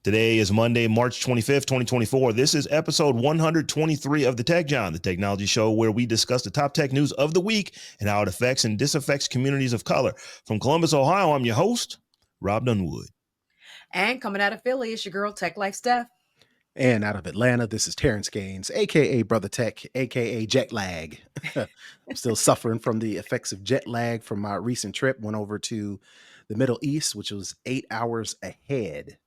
Today is Monday, March 25th, 2024. This is episode 123 of the Tech Jawn, the technology show where we discuss the top tech news of the week and how it affects and disaffects communities of color. From Columbus, Ohio, I'm your host, Robb Dunewood. And coming out of Philly, it's your girl, Tech Life Steph. And out of Atlanta, this is Terrance Gaines, aka Brother Tech, aka jet lag. I'm still suffering from the effects of jet lag from my recent trip. Went over to the Middle East, which was 8 hours ahead.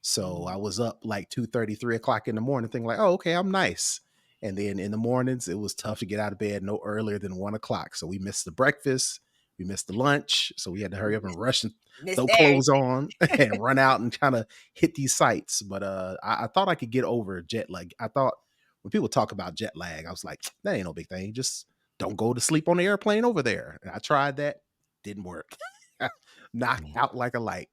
So I was up like 2:30, 3 o'clock in the morning, thinking like, oh, okay, I'm nice. And then in the mornings, it was tough to get out of bed no earlier than 1 o'clock. So we missed the breakfast, we missed the lunch. So we had to hurry up and rush and Missed throw clothes on and run out and kind of hit these sites. But I thought I could get over jet lag. I thought when people talk about jet lag, I was like, that ain't no big thing. Just don't go to sleep on the airplane over there. And I tried that, didn't work. Knocked out like a light.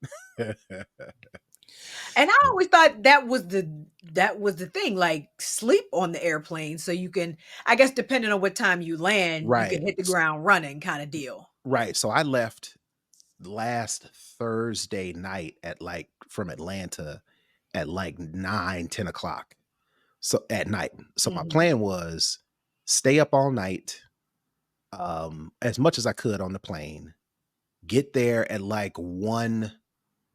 And I always thought that was the thing, like sleep on the airplane so you can, I guess depending on what time you land, you Right. can hit the ground running kind of deal. Right. So I left last Thursday night at like from Atlanta at like 9, 10 o'clock. So at night. So my Mhm. plan was stay up all night, as much as I could on the plane, get there at like 1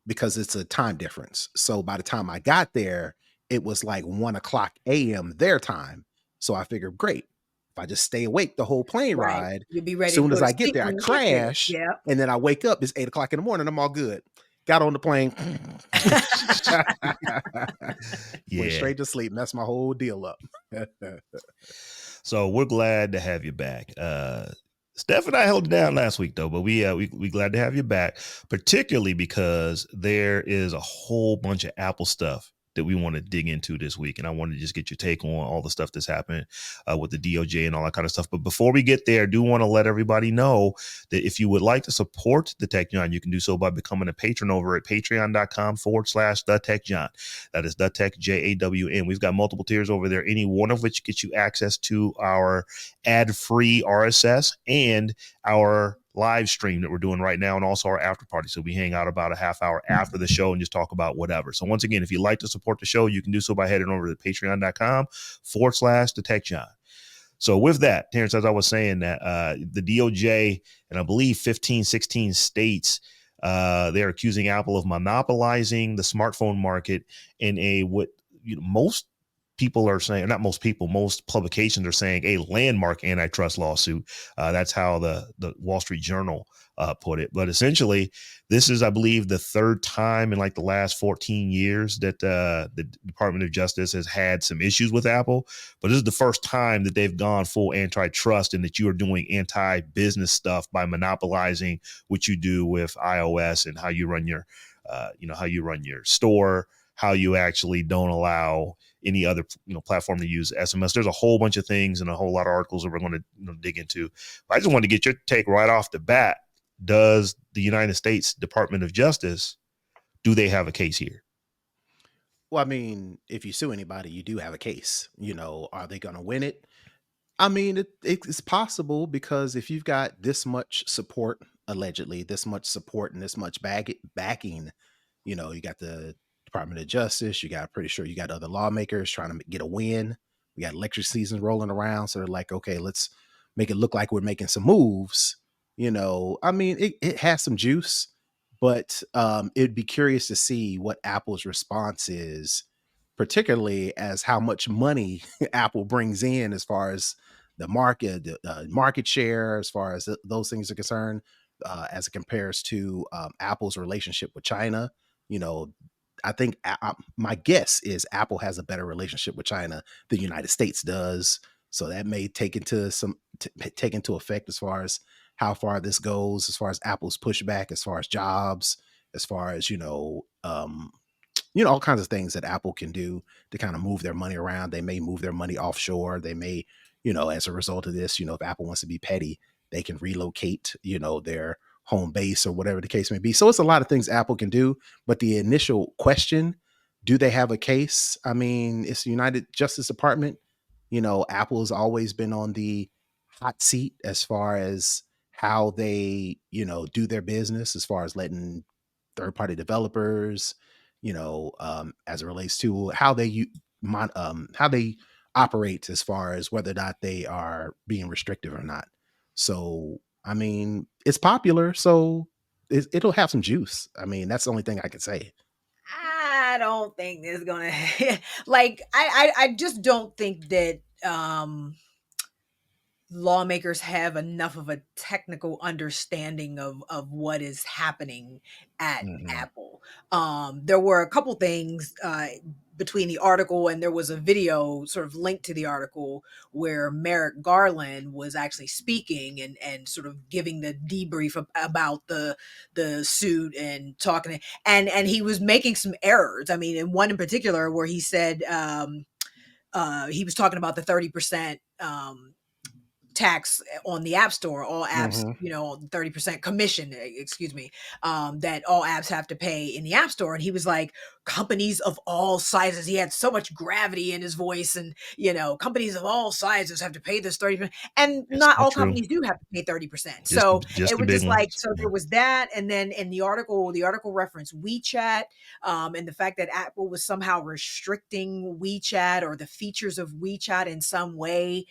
because it's a time difference. So by the time I got there, it was like 1 o'clock AM their time. So I figured, great. If I just stay awake the whole plane Right. ride, You'll be ready to soon go as to I get sleep there, I when you get there. crash, Yeah. and then I wake up, it's 8 o'clock in the morning, I'm all good. Got on the plane, went Yeah. straight to sleep, messed my whole deal up. So we're glad to have you back. Steph and I held it down last week though, but we glad to have you back, particularly because there is a whole bunch of Apple stuff that we want to dig into this week, and I want to just get your take on all the stuff that's happening with the DOJ and all that kind of stuff. But before we get there, I do want to let everybody know that if you would like to support the Tech Jawn, you can do so by becoming a patron over at patreon.com/the Tech Jawn. That is the Tech JAWN. We've got multiple tiers over there, any one of which gets you access to our ad-free RSS and our live stream that we're doing right now, and also our after party. So we hang out about a half hour after the show and just talk about whatever. So once again, if you'd like to support the show, you can do so by heading over to patreon.com/the Tech Jawn. So with that, Terrance, as I was saying, that the DOJ and I believe 15, 16 states, they're accusing Apple of monopolizing the smartphone market in a what most people are saying, not most people, most publications are saying a landmark antitrust lawsuit. That's how the Wall Street Journal put it. But essentially, this is, I believe, the third time in like the last 14 years that the Department of Justice has had some issues with Apple. But this is the first time that they've gone full antitrust and that you are doing anti-business stuff by monopolizing what you do with iOS and how you run your, how you run your store, how you actually don't allow any other platform to use SMS. There's a whole bunch of things and a whole lot of articles that we're going to dig into. But I just wanted to get your take right off the bat. Does the United States Department of Justice, do they have a case here? Well, I mean, if you sue anybody, you do have a case. Are they going to win it? I mean, it's possible because if you've got this much support, allegedly, this much support and this much backing, you got the Department of Justice, you got, pretty sure you got other lawmakers trying to get a win. We got election season rolling around. So they're like, okay, let's make it look like we're making some moves. I mean, it has some juice, but it'd be curious to see what Apple's response is, particularly as how much money Apple brings in as far as the market share, as far as those things are concerned, as it compares to Apple's relationship with China. You know, I think my guess is Apple has a better relationship with China than the United States does. So that may take into effect as far as how far this goes, as far as Apple's pushback, as far as jobs, as far as all kinds of things that Apple can do to kind of move their money around. They may move their money offshore. They may, as a result of this, if Apple wants to be petty, they can relocate, their home base or whatever the case may be. So it's a lot of things Apple can do. But the initial question, do they have a case? I mean, it's the United Justice Department. Apple's always been on the hot seat as far as how they, do their business, as far as letting third party developers as it relates to how how they operate as far as whether or not they are being restrictive or not. So, I mean, it's popular, so it'll have some juice. I mean, that's the only thing I can say. I don't think it's gonna like I just don't think that lawmakers have enough of a technical understanding of what is happening at Mhm. Apple. There were a couple things between the article, and there was a video sort of linked to the article where Merrick Garland was actually speaking and sort of giving the debrief about the suit and talking, and he was making some errors. I mean, in one in particular where he said he was talking about the 30% tax on the App Store, all apps, Mhm. 30% commission, excuse me, that all apps have to pay in the App Store. And he was like, companies of all sizes. He had so much gravity in his voice, and companies of all sizes have to pay this 30%. And That's not not all true. companies do have to pay 30%. Just So just it the was big just like, ones. so Yeah. there was that. And then in the article referenced WeChat, and the fact that Apple was somehow restricting WeChat or the features of WeChat in some way,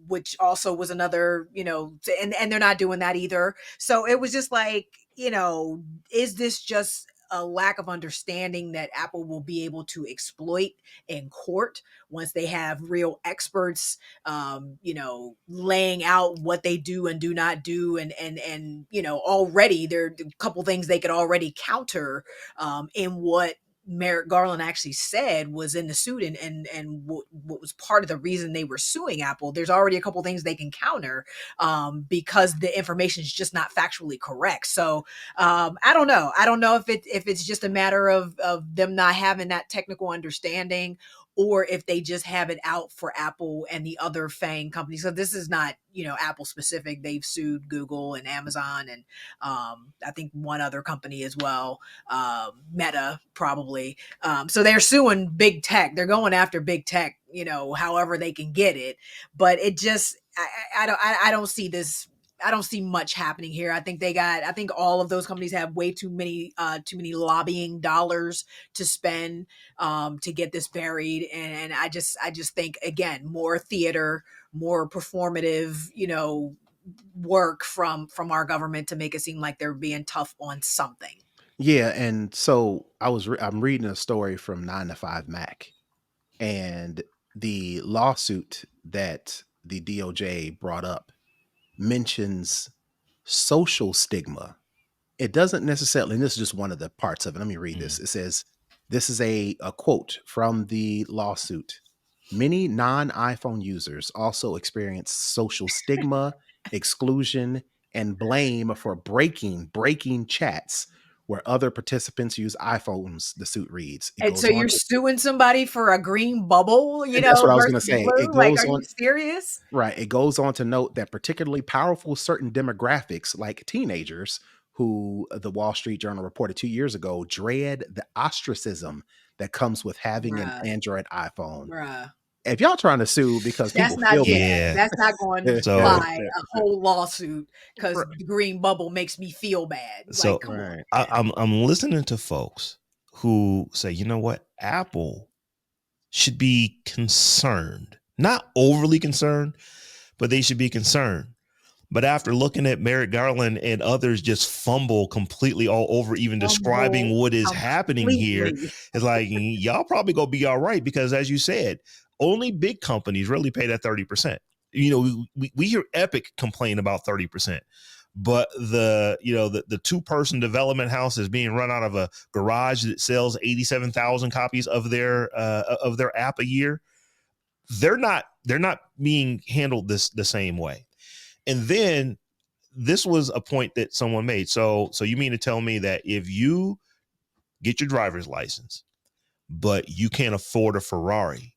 which also was another, and they're not doing that either. So it was just like, is this just a lack of understanding that Apple will be able to exploit in court once they have real experts, laying out what they do and do not do, and already there are a couple things they could already counter in what Merrick Garland actually said was in the suit, and what was part of the reason they were suing Apple. There's already a couple things they can counter because the information is just not factually correct. So I don't know. I don't know if it's just a matter of them not having that technical understanding, or if they just have it out for Apple and the other FANG companies. So this is not, Apple specific. They've sued Google and Amazon, and I think one other company as well, Meta probably. So they're suing big tech. They're going after big tech, however they can get it. But it just, I don't see this. I don't see much happening here. I think all of those companies have way too many lobbying dollars to spend to get this buried. And I just think, again, more theater, more performative, work from our government to make it seem like they're being tough on something. Yeah, and so I'm reading a story from 9 to 5 Mac, and the lawsuit that the DOJ brought up mentions social stigma. It doesn't necessarily, and this is just one of the parts of it. Let me read this. Mm. It says, this is a quote from the lawsuit. Many non iPhone users also experience social stigma, exclusion, and blame for breaking chats where other participants use iPhones, the suit reads. It And so goes on you're to, suing somebody for a green bubble, and that's what I was going versus to say. It blue? Like, goes are you on, serious? right. It goes on to note that particularly powerful certain demographics, like teenagers, who the Wall Street Journal reported 2 years ago, dread the ostracism that comes with having an Bruh, Android iPhone. bruh. If y'all trying to sue because That's people not, feel yeah, Yeah. that's not going to So fly a whole lawsuit because right, the green bubble makes me feel bad. Like, so come on, right. man. I'm listening to folks who say, you know what, Apple should be concerned, not overly concerned, but they should be concerned. But after looking at Merrick Garland and others just fumble completely all over, even describing Fumble what is happening here, completely. it's like, y'all probably gonna be all right, because as you said, only big companies really pay that 30%. We hear Epic complain about 30%, but the 2-person development house is being run out of a garage that sells 87,000 copies of their app a year. They're not being handled the same way. And then this was a point that someone made. So you mean to tell me that if you get your driver's license, but you can't afford a Ferrari,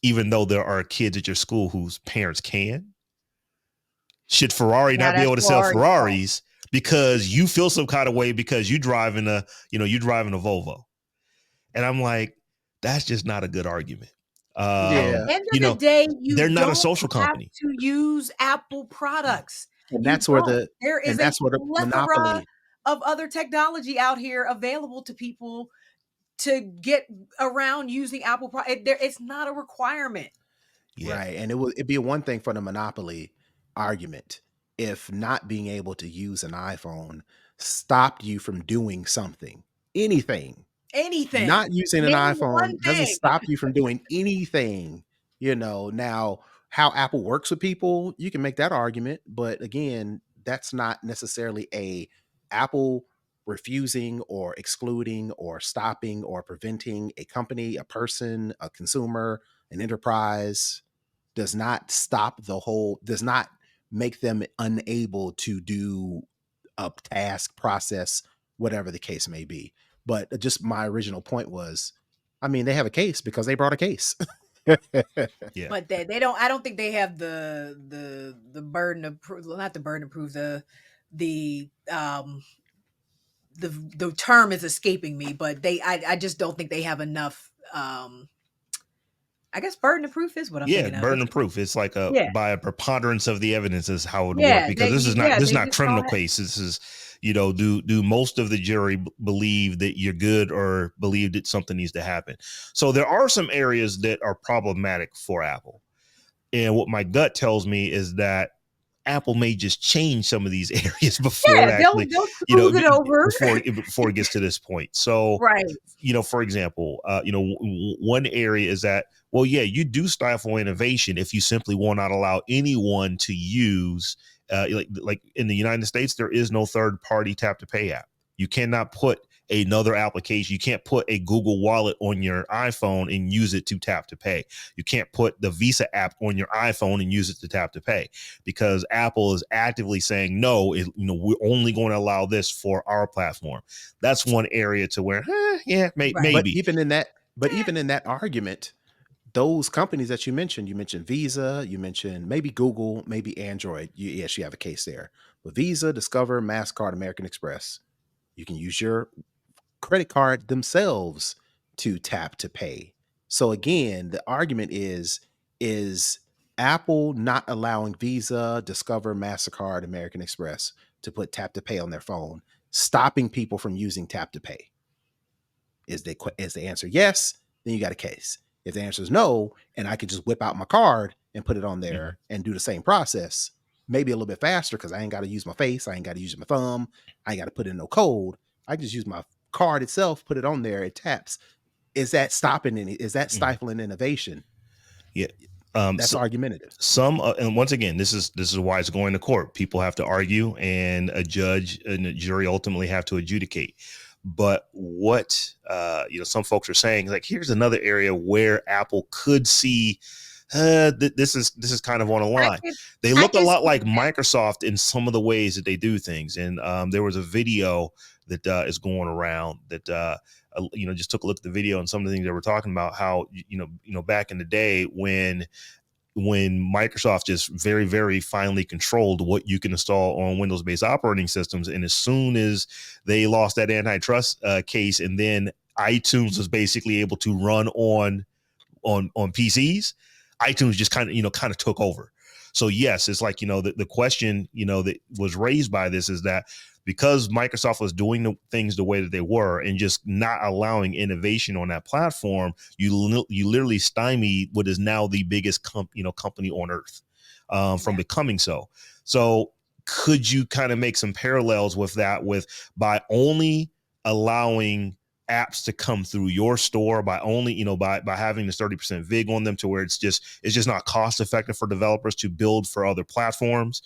even though there are kids at your school whose parents can, should Ferrari Now not be that's able to sell Ferrari's fault. Ferraris because you feel some kind of way because you driving a Volvo? And I'm like, that's just not a good argument. At the Yeah. Um, end you of the know, day, you they're not a don't social have company. to use Apple products. And You that's where don't. There is a the plethora monopoly. of other technology out here available to people to get around using Apple it's not a requirement. Yeah. Right. And it'd be a one thing for the monopoly argument if not being able to use an iPhone stopped you from doing something, anything. Anything. Not using an Name one iPhone doesn't thing. stop you from doing anything, Now, how Apple works with people, you can make that argument, but again, that's not necessarily a Apple refusing or excluding or stopping or preventing a company, a person, a consumer, an enterprise does not make them unable to do a task, process, whatever the case may be. But just my original point was, I mean, they have a case because they brought a case. Yeah. But they don't. I don't think they have the burden of proof. Not the burden of proof. The the term is escaping me, but I just don't think they have enough. I guess burden of proof is what I'm Yeah, thinking of. burden of proof. It's like a Yeah, by a preponderance of the evidence is how it would work yeah, because this is they not just don't criminal have. case. This is do most of the jury believe that you're good or believe that something needs to happen. So there are some areas that are problematic for Apple, and what my gut tells me is that Apple may just change some of these areas before Yeah, it actually, they'll smooth it over. before it gets to this point. So Right. for example, one area is that, well, yeah, you do stifle innovation if you simply will not allow anyone to use, like in the United States, there is no third party tap to pay app. You cannot put another application. You can't put a Google Wallet on your iPhone and use it to tap to pay. You can't put the Visa app on your iPhone and use it to tap to pay because Apple is actively saying, no, we're only going to allow this for our platform. That's one area to where, yeah, Right. But maybe. even in that argument, those companies that you mentioned Visa, you mentioned maybe Google, maybe Android. Yes, you have a case there. But Visa, Discover, MasterCard, American Express, you can use your credit card themselves to tap to pay. So again, the argument is Apple not allowing Visa, Discover, Mastercard, American Express to put tap to pay on their phone, stopping people from using tap to pay? Is the answer yes? Then you got a case. If the answer is no, and I could just whip out my card and put it on there and do the same process, maybe a little bit faster because I ain't got to use my face, I ain't got to use my thumb, I ain't got to put in no code. I just use my card itself, put it on there, it taps. Is that stopping any? Is that stifling innovation? Yeah. That's So, argumentative. and once again, this is why it's going to court. People have to argue, and a judge and a jury ultimately have to adjudicate. But what some folks are saying, like, here's another area where Apple could see this is kind of on a I line. can They I look a can lot see like Microsoft in some of the ways that they do things. And there was a video that is going around that just took a look at the video and some of the things they were talking about, how back in the day when Microsoft just very, very finely controlled what you can install on Windows-based operating systems. And as soon as they lost that antitrust case, and then iTunes was basically able to run on PCs, iTunes just kind of took over. So yes, it's like, the question, that was raised by this is that because Microsoft was doing the things the way that they were and just not allowing innovation on that platform, you literally stymied what is now the biggest company on earth from becoming so. So could you kind of make some parallels with that, by only allowing apps to come through your store, by only by having this 30% vig on them, to where it's just not cost effective for developers to build for other platforms?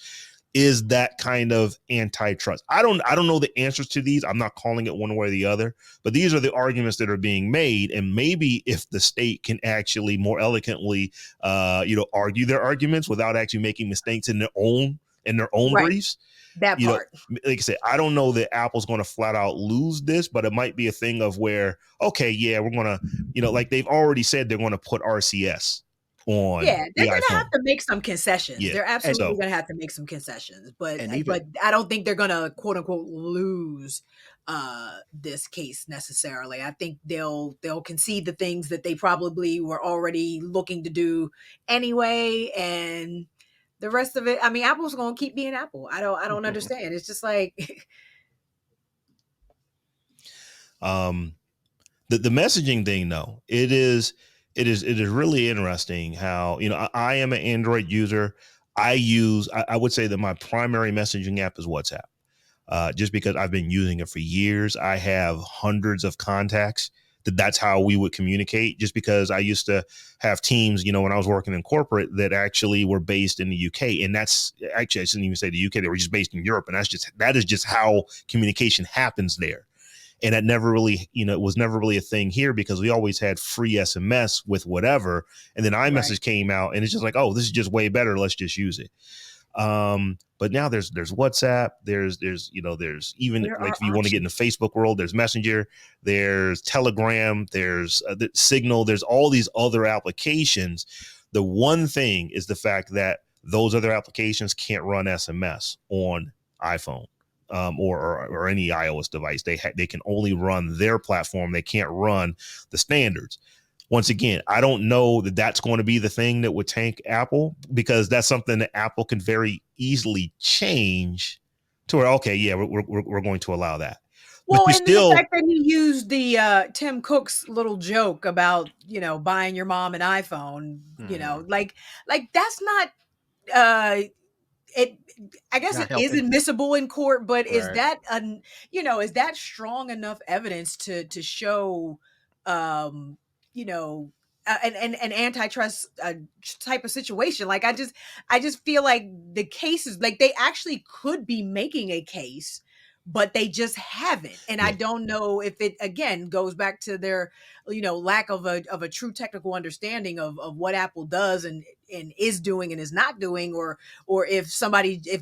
Is that kind of antitrust? I don't know the answers to these. I'm not calling it one way or the other, but these are the arguments that are being made. And maybe if the state can actually more eloquently argue their arguments without actually making mistakes in their own right briefs, that part. like I said, I don't know that Apple's going to flat out lose this, but it might be a thing of where, okay, yeah, we're going to, like they've already said, they're going to put RCS on Yeah, the they're gonna have iPhone. to make some concessions. Yeah. They're And absolutely So, gonna have to make some concessions, but and but even I don't think they're gonna quote unquote lose this case necessarily. I think they'll concede the things that they probably were already looking to do anyway, and the rest of it, I mean, Apple's gonna keep being Apple. I don't understand. It's just like Um, the messaging thing, though, it is really interesting how, I am an Android user. I would say that my primary messaging app is WhatsApp. Just because I've been using it for years. I have hundreds of contacts that's how we would communicate, just because I used to have teams, when I was working in corporate, that actually were based in the UK. And that's actually, I shouldn't even say the UK, they were just based in Europe. And that is just how communication happens there. And that never really, it was never really a thing here, because we always had free SMS with whatever. And then Right. iMessage came out, and it's just like, oh, this is just way better. Let's just use it. But now there's WhatsApp, there's even, There like, are if you want to get in the options. Facebook world, there's Messenger, there's Telegram, there's Signal, there's all these other applications. The one thing is the fact that those other applications can't run SMS on iPhone. Or any iOS device. They can only run their platform. They can't run the standards. Once again, I don't know that that's going to be the thing that would tank Apple, because that's something that Apple can very easily change to where, okay, yeah, we're going to allow that. But Well, you and then the still, fact that he used the Tim Cook's little joke about, buying your mom an iPhone, Mhm. like that's not uh it I guess Not it is helping. admissible in court, but Right. is that strong enough evidence to show um you know an antitrust type of situation? Like I just feel like the cases, like, they actually could be making a case, but they just haven't. And I yeah, don't know if it again goes back to their lack of a true technical understanding of what Apple does and is doing and is not doing, or if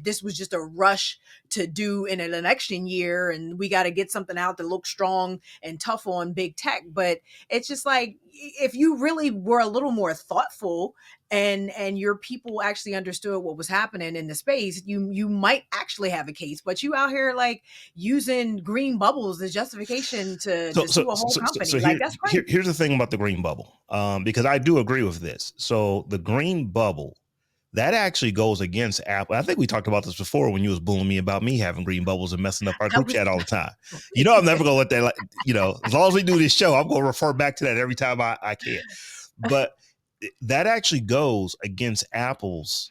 this was just a rush to do in an election year and we got to get something out that looks strong and tough on big tech. But it's just like, if you really were a little more thoughtful and your people actually understood what was happening in the space, you might actually have a case. But you out here, like, using green bubbles as justification to so to so sue a whole so so, so company, like, here, that's here crazy. here's the thing about the green bubble, because I do agree with this. So the green bubble, that actually goes against Apple. I think we talked about this before when you was bullying me about me having green bubbles and messing up our That group was chat all the time. I'm never gonna let that, as long as we do this show, I'm gonna refer back to that every time I can. But that actually goes against Apple's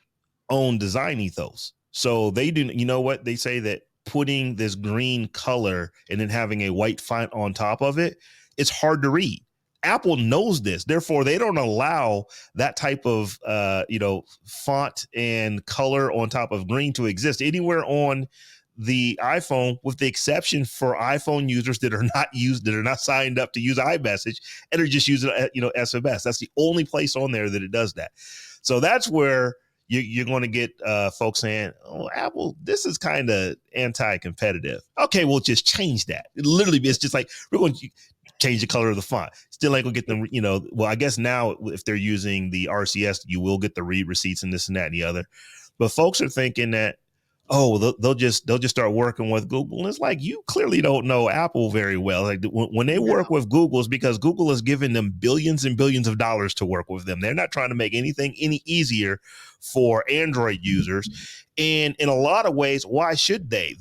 own design ethos. So they do, what they say, that putting this green color and then having a white font on top of it, it's hard to read. Apple knows this, therefore they don't allow that type of font and color on top of green to exist anywhere on the iPhone, with the exception for iPhone users that are not signed up to use iMessage and are just using SMS. That's the only place on there that it does that. So that's where you're going to get folks saying, "Oh, Apple, this is kind of anti-competitive." Okay, we'll just change that. It's just like, we're going to change the color of the font. Still ain't gonna get them, well, I guess now if they're using the RCS, you will get the read receipts and this and that and the other. But folks are thinking that, oh, they'll just start working with Google. And it's like, you clearly don't know Apple very well. Like, when they work No. with Google, it's because Google is giving them billions and billions of dollars to work with them. They're not trying to make anything any easier for Android users. And in a lot of ways, why should they?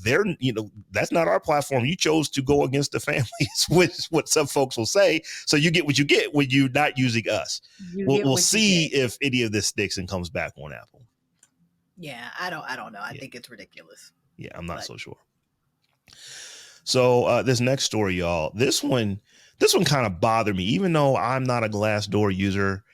That's not our platform. You chose to go against the families, which is what some folks will say. So you get what you get when you're not using us. You We'll, get we'll what you see get. if any of this sticks and comes back on Apple. Yeah, I don't know. I Yeah, think it's ridiculous. yeah, I'm not But so sure. So this next story, y'all, this one kind of bothered me, even though I'm not a Glassdoor user.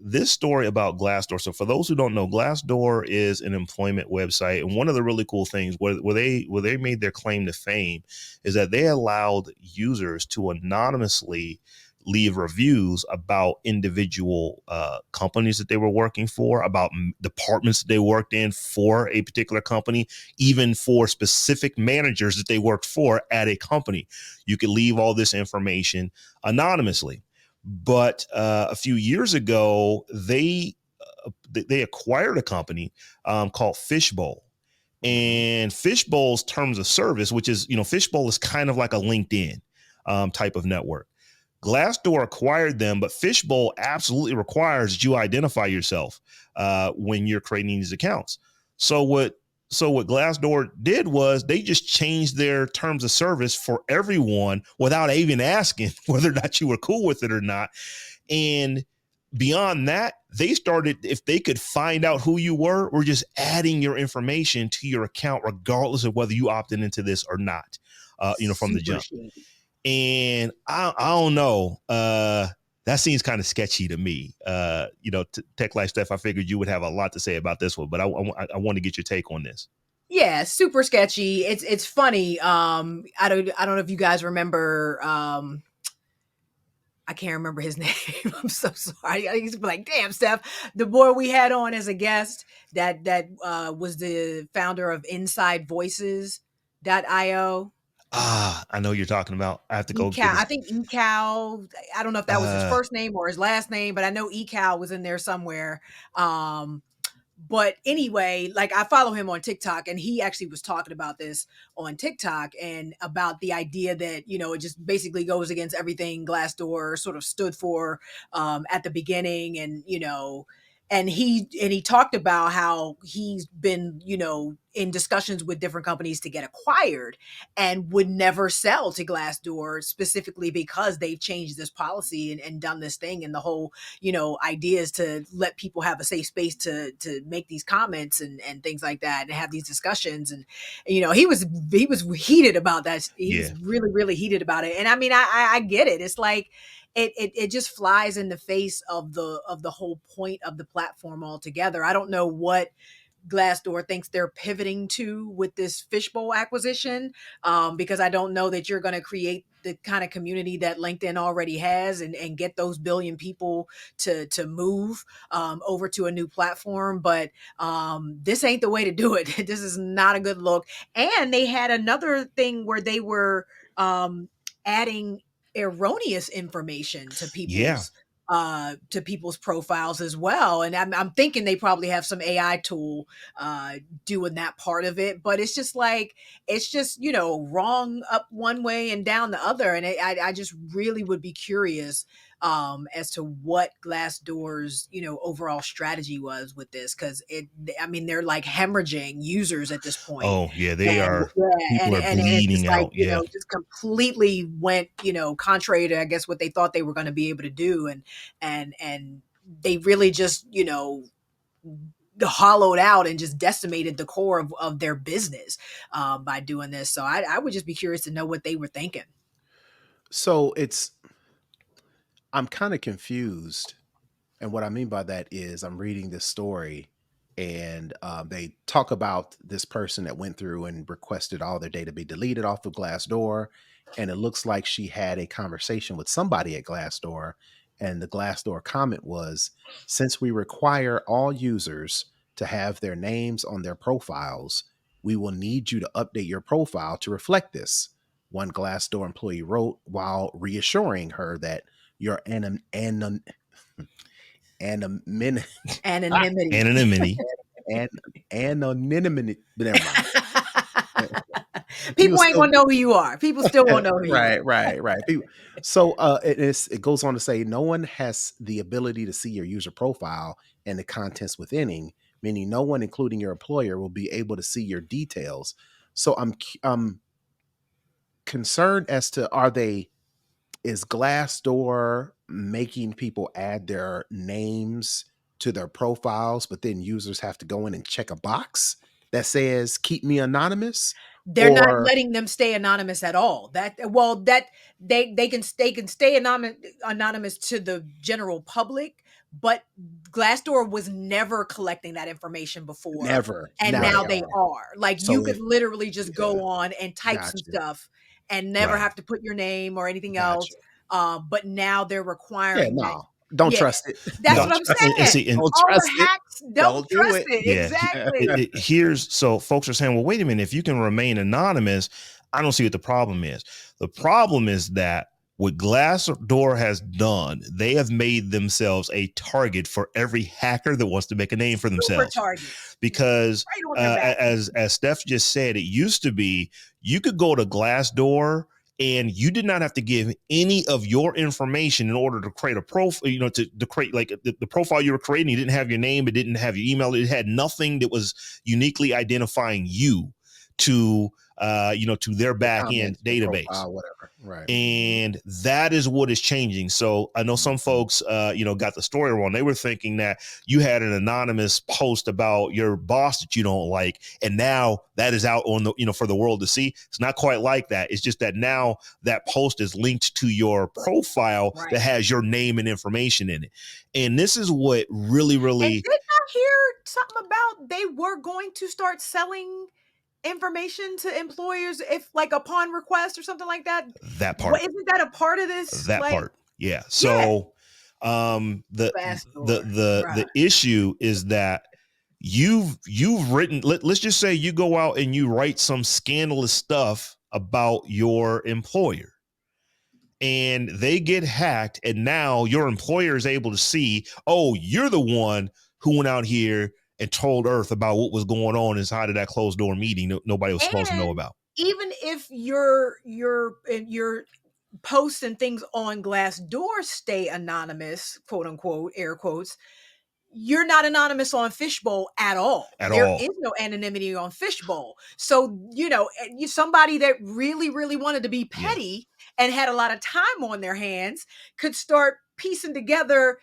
This story about Glassdoor. So for those who don't know, Glassdoor is an employment website, and one of the really cool things where they made their claim to fame is that they allowed users to anonymously leave reviews about individual companies that they were working for, about departments that they worked in for a particular company, even for specific managers that they worked for at a company. You could leave all this information anonymously. But a few years ago, they acquired a company called Fishbowl. Mhm. And Fishbowl's terms of service, which is, Fishbowl is kind of like a LinkedIn type of network. Glassdoor acquired them, but Fishbowl absolutely requires that you identify yourself when you're creating these accounts. So what So what Glassdoor did was they just changed their terms of service for everyone without even asking whether or not you were cool with it or not. And beyond that, they started, if they could find out who you were just adding your information to your account, regardless of whether you opted into this or not, from the Super jump. shady. And I don't know. That seems kind of sketchy to me. Tech Life Steph, I figured you would have a lot to say about this one, but I want to get your take on this. Yeah, super sketchy. It's funny. I don't know if you guys remember. I can't remember his name. I'm so sorry. I used to be like, damn, Steph, the boy we had on as a guest that was the founder of Inside Voices.io. I know you're talking about. I have to go get Ecal, I his. think Ecal. I don't know if that was his first name or his last name, but I know Ecal was in there somewhere. But anyway, like I follow him on TikTok, and he actually was talking about this on TikTok and about the idea that, it just basically goes against everything Glassdoor sort of stood for at the beginning. And, and he talked about how he's been, in discussions with different companies to get acquired and would never sell to Glassdoor specifically because they've changed this policy and done this thing. And the whole, idea is to let people have a safe space to make these comments and things like that and have these discussions. And, he was heated about that. He was really, really heated about it. And I mean, I get it. It's like, it just flies in the face of the whole point of the platform altogether. I don't know what Glassdoor thinks they're pivoting to with this fishbowl acquisition, because I don't know that you're going to create the kind of community that LinkedIn already has and get those billion people to move over to a new platform. But this ain't the way to do it. This is not a good look. And they had another thing where they were adding erroneous information to people's profiles as well. And I'm thinking they probably have some AI tool doing that part of it, but it's just wrong up one way and down the other. And I just really would be curious as to what Glassdoor's overall strategy was with this, because they're like hemorrhaging users at this point. Oh yeah, they And are. yeah, People are and it's just bleeding like, out. Yeah, just completely went contrary to, I guess, what they thought they were going to be able to do. And they really just hollowed out and just decimated the core of their business by doing this. So I would just be curious to know what they were thinking. So I'm kind of confused. And what I mean by that is I'm reading this story and they talk about this person that went through and requested all their data be deleted off of Glassdoor. And it looks like she had a conversation with somebody at Glassdoor. And the Glassdoor comment was, since we require all users to have their names on their profiles, we will need you to update your profile to reflect this. One Glassdoor employee wrote while reassuring her that your anonymity anonymity. and anonymity. Never mind. People ain't gonna know who you are. People still won't know who you are. Right. So it goes on to say no one has the ability to see your user profile and the contents within it, meaning no one, including your employer, will be able to see your details. So I'm concerned as to is Glassdoor making people add their names to their profiles, but then users have to go in and check a box that says "keep me anonymous"? They're not letting them stay anonymous at all. They can stay anonymous to the general public, but Glassdoor was never collecting that information before. Never. And now they are. Like, So you could literally just go on and type some stuff and never have to put your name or anything else. But now they're requiring that. Don't trust it. That's what I'm saying. Don't trust hacks, don't trust it. Yeah. Exactly. So folks are saying, well, wait a minute, if you can remain anonymous, I don't see what the problem is. The problem is that what Glassdoor has done, they have made themselves a target for every hacker that wants to make a name for themselves. Because as Steph just said, it used to be you could go to Glassdoor and you did not have to give any of your information in order to create a profile, to create like the profile you were creating. You didn't have your name, it didn't have your email, it had nothing that was uniquely identifying you to to their Your back end comments, your database. profile, whatever. Right. And that is what is changing. So I know some folks, got the story wrong. They were thinking that you had an anonymous post about your boss that you don't like, and now that is out on the, for the world to see. It's not quite like that. It's just that now that post is linked to your profile Right. that has your name and information in it. And this is what really, And really. did I hear something about they were going to start selling information to employers if like upon request or something like that? That part. What, isn't that a part of this? That like, part. Yeah. So the Glassdoor, the issue is that you've written, let's just say you go out and you write some scandalous stuff about your employer, and they get hacked, and now your employer is able to see, oh, you're the one who went out here and told Earth about what was going on inside of that closed door meeting nobody was supposed to know about. Even if your posts and things on Glassdoor stay anonymous, quote unquote, air quotes, you're not anonymous on Fishbowl at all. There is no anonymity on Fishbowl. So, somebody that really, really wanted to be petty and had a lot of time on their hands could start piecing together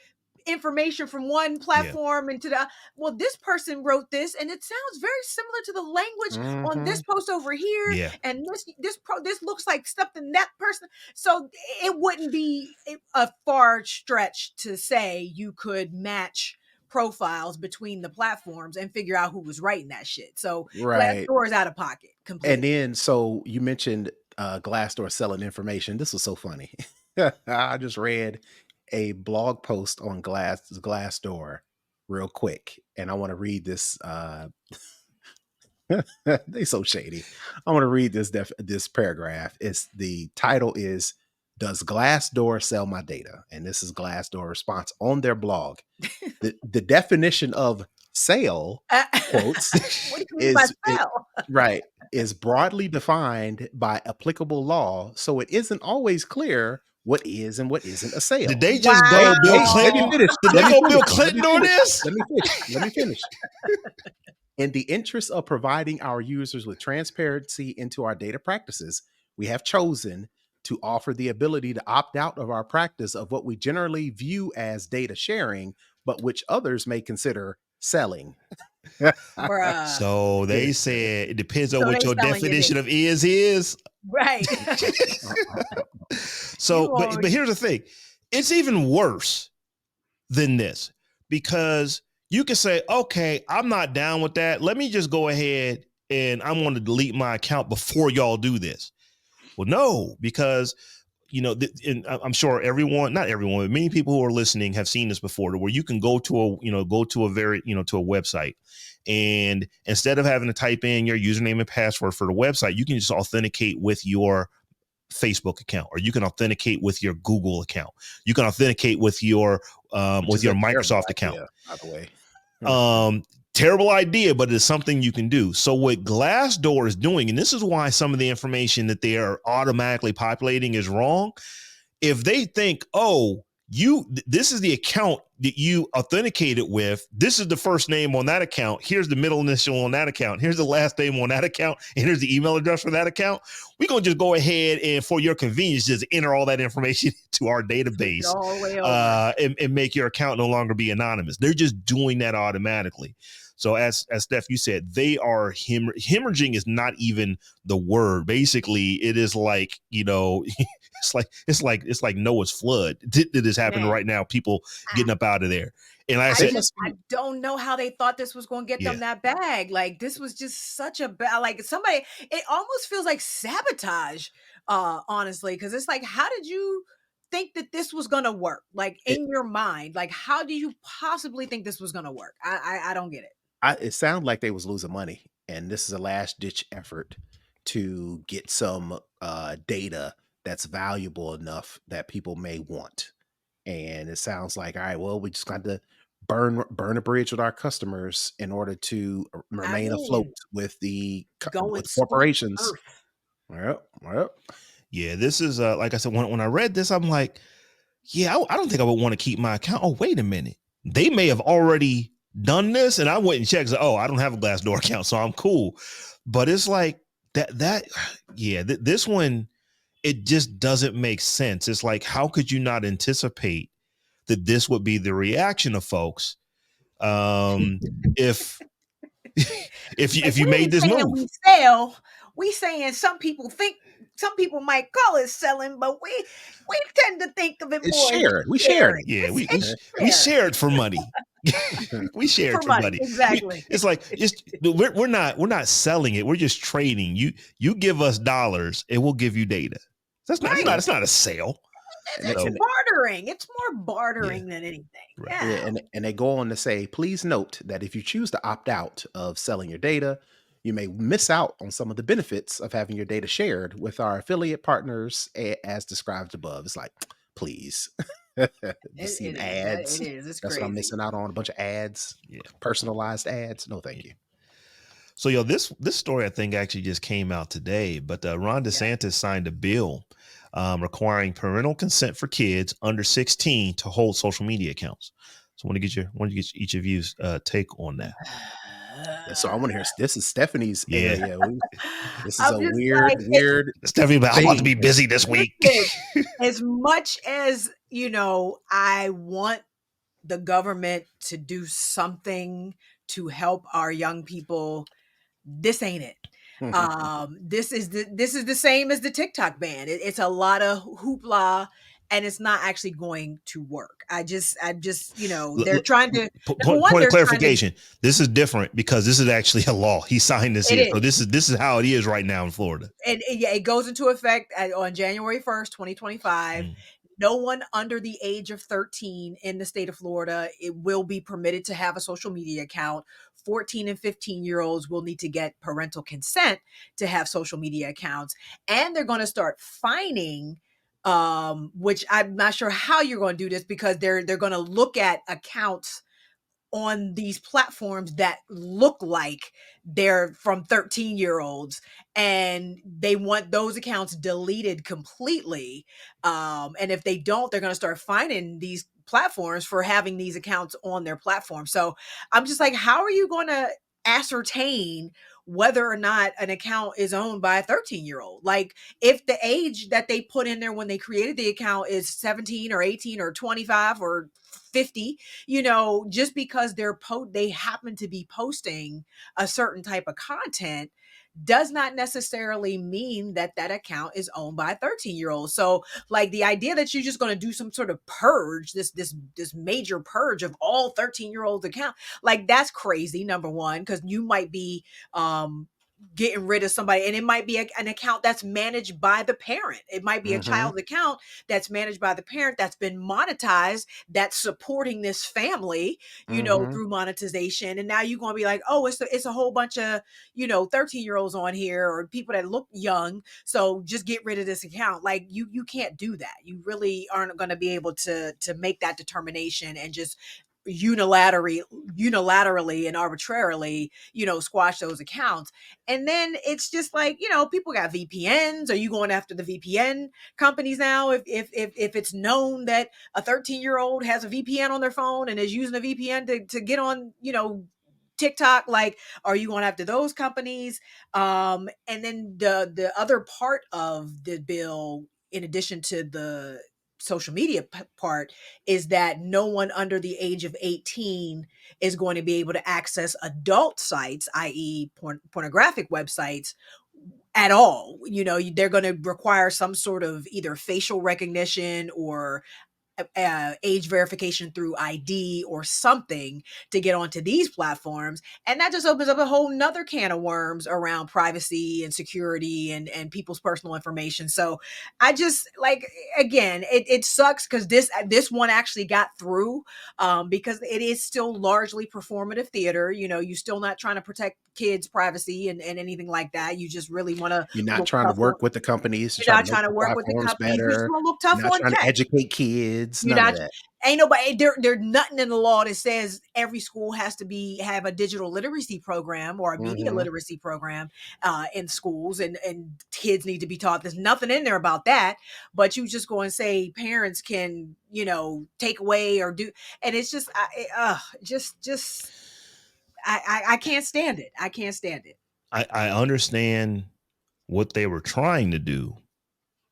information from one platform into the, well, this person wrote this and it sounds very similar to the language on this post over here, and this looks like something that person. So it wouldn't be a far stretch to say you could match profiles between the platforms and figure out who was writing that shit. So Glassdoor is out of pocket completely. And then, so you mentioned Glassdoor selling information. This was so funny. I just read a blog post on Glassdoor real quick, and I want to read this. They so shady. I want to read this paragraph. The title is "Does Glassdoor sell my data?" And this is Glassdoor response on their blog. The definition of sale, quotes, what do you mean by sell? Is broadly defined by applicable law, so it isn't always clear what is and what isn't a sale. Did they just go Bill Clinton? Let me finish. Did they go Bill Clinton on this? Let me finish. In the interest of providing our users with transparency into our data practices, we have chosen to offer the ability to opt out of our practice of what we generally view as data sharing, but which others may consider selling. So they said it depends on what your definition of is. Right. So, but here's the thing. It's even worse than this, because you can say, okay, I'm not down with that. Let me just go ahead and I'm going to delete my account before y'all do this. Well, no, because, and I'm sure not everyone, but many people who are listening have seen this before, where you can go to a website, and instead of having to type in your username and password for the website, you can just authenticate with your Facebook account, or you can authenticate with your Google account. You can authenticate with your Microsoft account. By the way, terrible idea, but it's something you can do. So what Glassdoor is doing, and this is why some of the information that they are automatically populating is wrong. If they think, oh, this is the account that you authenticated with, this is the first name on that account, here's the middle initial on that account, here's the last name on that account, and here's the email address for that account, we're going to just go ahead and, for your convenience, just enter all that information to our database and make your account no longer be anonymous. They're just doing that automatically. So as Steph, you said, they are hemorrhaging is not even the word. Basically, it is like, it's like Noah's flood that is happening right now. People getting up out of there. And like I don't know how they thought this was going to get them that bag. Like, this was just such a bad, like, somebody, it almost feels like sabotage, honestly, because it's like, how did you think that this was going to work? Like, in your mind, like, how do you possibly think this was going to work? I don't get it. It sounded like they was losing money, and this is a last ditch effort to get some data that's valuable enough that people may want. And it sounds like, all right, well, we just got to burn a bridge with our customers in order to remain afloat with the corporations. Well. Yeah, this is like I said, when I read this, I'm like, yeah, I don't think I would want to keep my account. Oh, wait a minute. They may have already done this, and I went and checked. Oh, I don't have a Glassdoor account, so I'm cool. But it's like yeah, this one, it just doesn't make sense. It's like, how could you not anticipate that this would be the reaction of folks if if you We made ain't this saying move? we sell. We saying some people might call it selling, but we tend to think of it It's more as shared. We shared sharing. it. Yeah, It's we sharing shared for money. We shared for for money. money. Exactly. It's like we're not selling it. We're just trading. You give us dollars, and we'll give you data. That's not Right. it's not a sale. and It's So and bartering. It's more yeah, bartering than anything. right. yeah, Yeah. and they go on to say, please note that if you choose to opt out of selling your data, you may miss out on some of the benefits of having your data shared with our affiliate partners as described above. It's like, please. Just seeing It is. It ads. is. It's That's what I'm crazy. missing out on. A bunch of ads, Yeah, personalized ads. No, yeah. thank you. So this story I think actually just came out today, but Ron Yeah. DeSantis signed a bill requiring parental consent for kids under 16 to hold social media accounts. So I want to get each of you's take on that. Yeah, so I want to hear, this is Stephanie's Yeah, area. This is I'm a just weird, like, weird Stephanie, I'm about to thing. be busy this week. listen, as much as, I want the government to do something to help our young people, this ain't it. This is the same as the TikTok ban. It's a lot of hoopla, and it's not actually going to work. They're trying to, number one, Point of they're trying to, clarification: this is different because this is actually a law. He signed this it here, is. so this is how it is right now in Florida. Yeah, it goes into effect on January 1st, 2025. Mm. No one under the age of 13 in the state of Florida, it will be permitted to have a social media account. 14 and 15-year-olds will need to get parental consent to have social media accounts. And they're going to start fining, which I'm not sure how you're going to do this, because they're going to look at accounts on these platforms that look like they're from 13-year-olds, and they want those accounts deleted completely. And if they don't, they're going to start finding these platforms for having these accounts on their platform. So I'm just like, how are you going to ascertain whether or not an account is owned by a 13-year-old? Like, if the age that they put in there when they created the account is 17 or 18 or 25 or 50, just because they happen to be posting a certain type of content, does not necessarily mean that that account is owned by a 13-year-old. So, like, the idea that you're just going to do some sort of purge, this major purge of all 13-year-olds account, like, that's crazy, number one, because you might be getting rid of somebody, and it might be an account that's managed by the parent. It might be a Hmm. child's account that's managed by the parent, that's been monetized, that's supporting this family, Hmm. through monetization. And now you're going to be like, oh, it's a whole bunch of 13-year-olds on here, or people that look young, so just get rid of this account. Like, you can't do that. You really aren't going to be able to make that determination and just unilaterally and arbitrarily squash those accounts. And then it's just like, people got VPNs. Are you going after the VPN companies now if it's known that a 13-year-old has a VPN on their phone and is using a VPN to get on TikTok? Like, are you going after those companies? And then the other part of the bill, in addition to the social media part, is that no one under the age of 18 is going to be able to access adult sites, i.e. pornographic websites, at all. They're going to require some sort of either facial recognition or age verification through ID or something to get onto these platforms. And that just opens up a whole nother can of worms around privacy and security and people's personal information. So I just, like, again, it sucks because this one actually got through, because it is still largely performative theater. You're still not trying to protect kids' privacy and anything like that. You just really want to You're not look trying to tough on, work with the companies to you're try to not make trying to the work with the platforms companies. You just better. want to look You're tough not on trying to tech. educate kids. You're None of not, that. ain't nobody there's nothing in the law that says every school has to have a digital literacy program or a media Mhm. literacy program in schools, and kids need to be taught. There's nothing in there about that, but you just go and say parents can, take away or do, and it's just I can't stand it. I can't stand it. I understand what they were trying to do.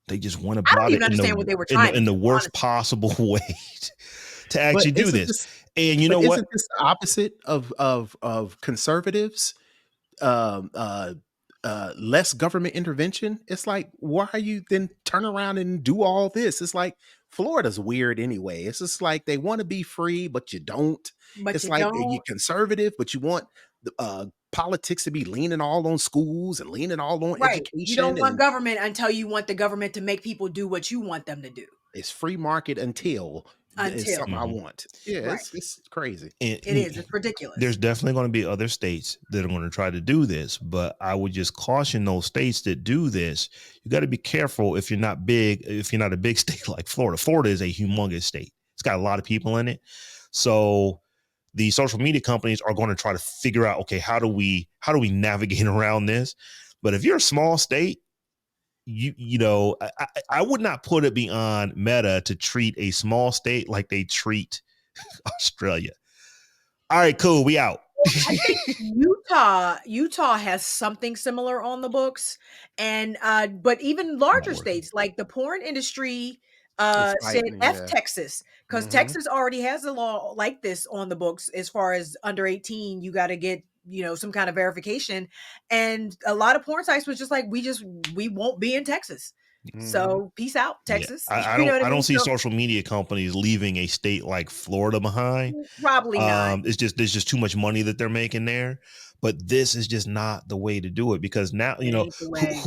They just went I don't about it even in understand what they were trying to the do, worst honestly. possible way to But actually do isn't this. this And you but know what? isn't this the opposite of conservatives? Um, uh, Less government intervention. It's like, why are you then turn around and do all this? It's like Florida's weird anyway. It's just like they want to be free, but you don't. But It's you like you're don't. conservative, but you want the politics to be leaning all on schools and leaning all on Right. You don't education, want and government until you want the government to make people do what you want them to do. it's free market until is Until. something I Mhm. want. Yeah, Right. it's crazy. It is. It's ridiculous. There's definitely going to be other states that are going to try to do this, but I would just caution those states that do this. You got to be careful if you're not a big state like Florida. Florida is a humongous state. It's got a lot of people in it. So the social media companies are going to try to figure out, okay, how do we navigate around this? But if you're a small state, I would not put it beyond Meta to treat a small state like they treat Australia. All right, cool. We out. I think Utah has something similar on the books, and but even Not larger working. states like the porn industry It's said fighting, F yeah. Texas, because Hmm. Texas already has a law like this on the books. As far as under 18, you got to get some kind of verification, and a lot of porn sites was just like, we won't be in Texas, Hmm. so peace out, Yeah, Texas. I You know don't what I I don't mean? see So social media companies leaving a state like Florida behind. probably not. It's just there's just too much money that they're making there. But this is just not the way to do it, because now It ain't the way.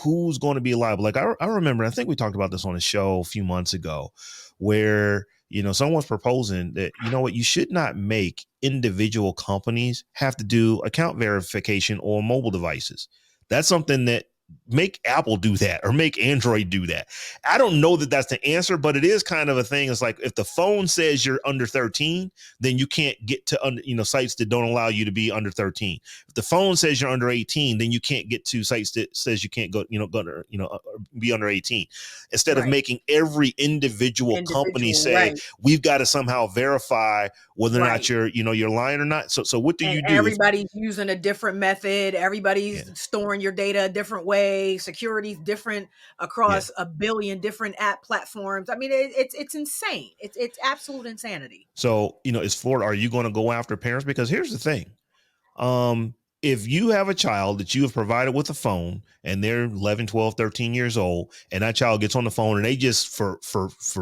who's going to be liable. Like I remember, I think we talked about this on a show a few months ago, where someone's proposing that, you know what, you should not make individual companies have to do account verification on mobile devices. That's something that make Apple do that, or make Android do that. I don't know that that's the answer, but it is kind of a thing. It's like, if the phone says you're under 13, then you can't get to sites that don't allow you to be under 13. If the phone says you're under 18, then you can't get to sites that says you can't be under 18. Instead of Right. making every individual company Individual, say, right. we've got to somehow verify whether or not Right. you're lying or not. So what do And you do if everybody's using a different method. yeah, Everybody's storing your data a different way. Security's different yeah. across a billion different app platforms. I mean, it's insane. It's absolute insanity. So, is Florida, are you going to go after parents? Because here's the thing. If you have a child that you have provided with a phone, and they're 11, 12, 13 years old, and that child gets on the phone and they just, for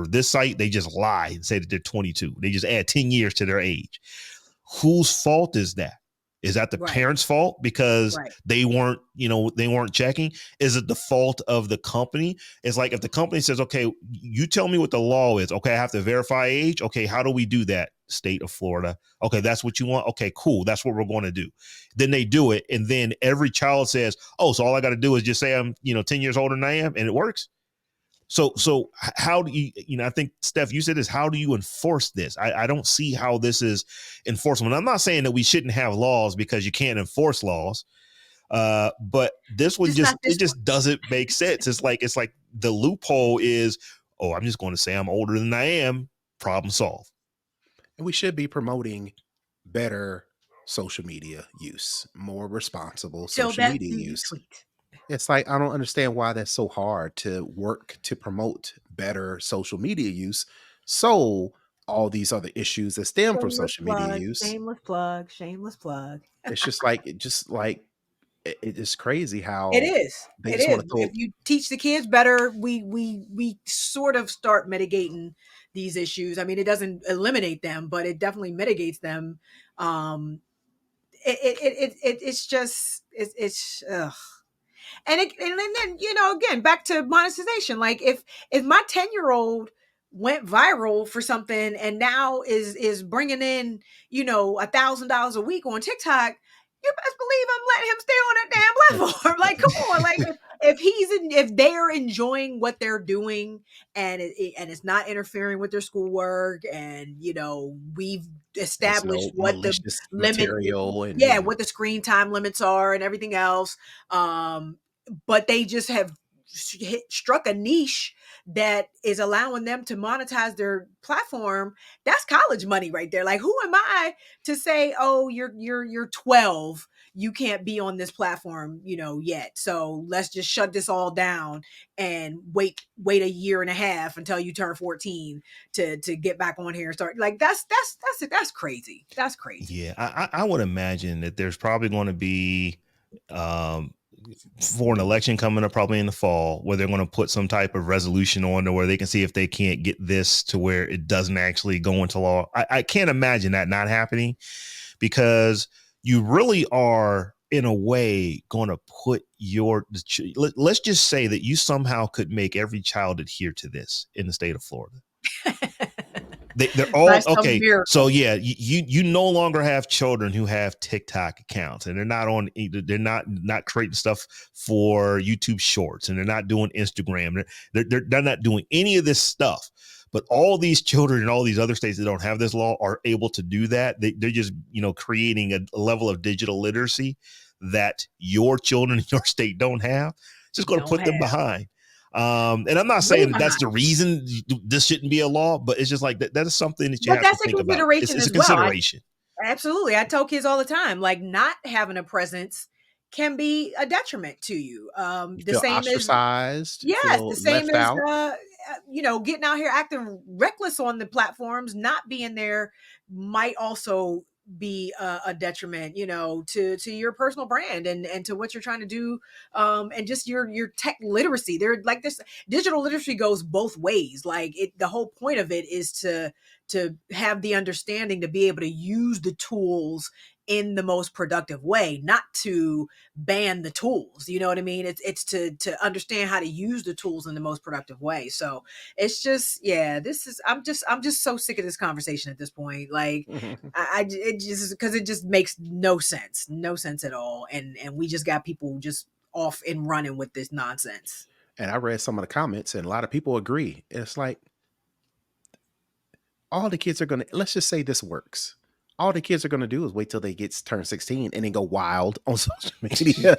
this site, they just lie and say that they're 22. They just add 10 years to their age. Whose fault is that? Is that the Right. parents' fault because Right. they weren't checking? Is it the fault of the company? It's like, if the company says, okay, you tell me what the law is. Okay, I have to verify age. Okay, how do we do that? State of Florida. Okay, that's what you want. Okay, cool. That's what we're going to do. Then they do it, and then every child says, oh, so all I got to do is just say I'm 10 years older than I am, and it works. So how do I think, Steph, you said this, how do you enforce this? I don't see how this is enforceable. I'm not saying that we shouldn't have laws because you can't enforce laws. But this one Just not it this one. just doesn't make sense. It's like the loophole is, oh, I'm just going to say I'm older than I am. Problem solved. And we should be promoting better social media use, more responsible So social that media do you use. tweet? It's like, I don't understand why that's so hard to work to promote better social media use. So all these other issues that stem from Shameless social media plug. use, Shameless plug. Shameless plug. it's just like, it is crazy It how is. they It just is. want to If throw. you teach the kids better, we sort of start mitigating these issues. I mean, it doesn't eliminate them, but it definitely mitigates them. Um, it's just it's ugh. And then again, back to monetization. Like, if my 10-year-old went viral for something and now is bringing in $1,000 a week on TikTok, You best believe I'm letting him stay on that damn platform. Like, come on, like if they're enjoying what they're doing and and it's not interfering with their schoolwork, and we've There's established no what the malicious limit, material and yeah, what the screen time limits are and everything else. But they just have struck a niche that is allowing them to monetize their platform. That's college money right there. Like, who am I to say, oh, you're 12, you can't be on this platform, yet. So let's just shut this all down and wait a year and a half until you turn 14 to get back on here and start. Like, that's crazy. That's crazy. Yeah, I would imagine that there's probably going to be um, for an election coming up probably in the fall, where they're going to put some type of resolution on to where they can see if they can't get this to where it doesn't actually go into law. I can't imagine that not happening, because you really are in a way going to put let's just say that you somehow could make every child adhere to this in the state of Florida. They're all okay. So yeah, you no longer have children who have TikTok accounts, and they're not on either. They're not creating stuff for YouTube Shorts, and they're not doing Instagram. They're not doing any of this stuff. But all these children in all these other states that don't have this law are able to do that. They're just creating a level of digital literacy that your children in your state don't have. It's just going to put them behind. And I'm not saying that that's the reason this shouldn't be a law, but it's just like that is something that you have to think about. It's a consideration. Absolutely. I tell kids all the time, like, not having a presence can be a detriment to you. You feel ostracized. Yes, the same left as out. getting out here acting reckless on the platforms. Not being there might also be a detriment, to your personal brand and to what you're trying to do, and just your tech literacy. They're like, this digital literacy goes both ways. Like, the whole point of it is to have the understanding to be able to use the tools in the most productive way, not to ban the tools. You know what I mean? It's to understand how to use the tools in the most productive way. So it's just, yeah, I'm just so sick of this conversation at this point. Like, it just, because it just makes no sense at all. And we just got people just off and running with this nonsense. And I read some of the comments, and a lot of people agree. It's like, all the kids are going to, let's just say this works. All the kids are going to do is wait till they turn 16 and then go wild on social media.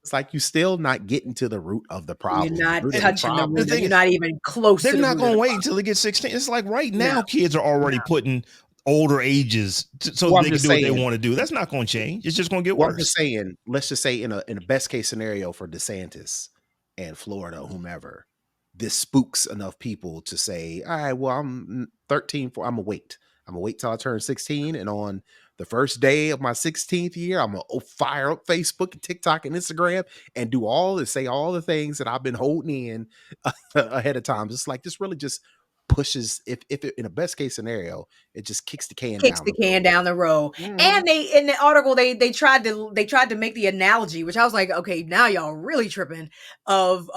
It's like, you still not getting to the root of the problem. You're not touching the root. You're not even close. They're not going to wait until they get 16. It's like right now, kids are already putting older ages so they can do what they want to do. That's not going to change. It's just going to get worse. I'm just saying, let's just say in a best case scenario for DeSantis and Florida, whomever, this spooks enough people to say, all right, well, I'm 13, I'm gonna wait till I turn 16, and on the first day of my 16th year, I'm gonna fire up Facebook and TikTok and Instagram and say all the things that I've been holding in ahead of time. It's like, this really just pushes, if it, in a best case scenario, it just kicks the can down the road. Mm-hmm. And they, in the article, they tried to make the analogy, which I was like, okay, now y'all really tripping, of